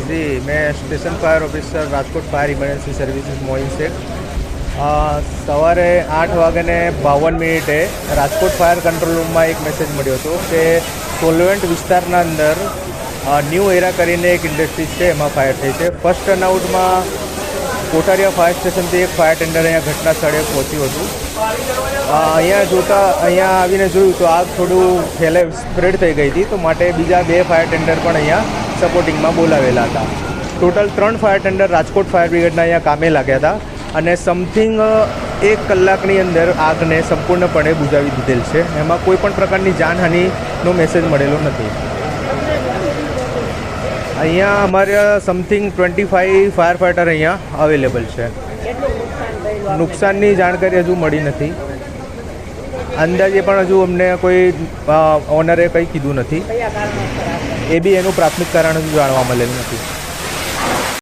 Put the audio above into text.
जी मैं station fire officer Rajkot fire emergency services Moin Shaikh સવારે 8:52 Rajkot fire control રૂમમાં એક મેસેજ મળ્યો હતો કે સોલવેન્ટ વિસ્તારના અંદર ન્યૂ એરા કરીને એક ઇન્ડસ્ટ્રીઝ છે, એમાં ફાયર થઈ છે. ફર્સ્ટ ટર્નઆઉટમાં કોઠારિયા ફાયર સ્ટેશનથી એક ફાયર ટેન્ડર અહીંયા ઘટના સ્થળે પહોંચ્યું હતું. અહીંયા આવીને જોયું તો આગ થોડું સ્પ્રેડ થઈ ગઈ હતી, તો માટે બીજા 2 ફાયર ટેન્ડર પણ અહીંયા સપોર્ટિંગમાં બોલાવેલા હતા. Total 3 fire tender Rajkot fire બ્રિગેડના અહીંયા કામે લાગ્યા હતા અને સમથિંગ 1 કલાકની અંદર આગને સંપૂર્ણપણે બુઝાવી દીધેલ છે. એમાં કોઈ પણ પ્રકારની જાનહાનિનો મેસેજ મળેલો નથી. અહીંયા અમારે સમથિંગ 25 ફાયર ફાઇટર અહીંયા અવેલેબલ છે. નુકસાનની જાણકારી હજુ મળી નથી. અંદાજે પણ હજુ અમને કોઈ ઓનરે કંઈ કીધું નથી. એ બી એનું પ્રાથમિક કારણ હજુ જાણવા મળેલું નથી.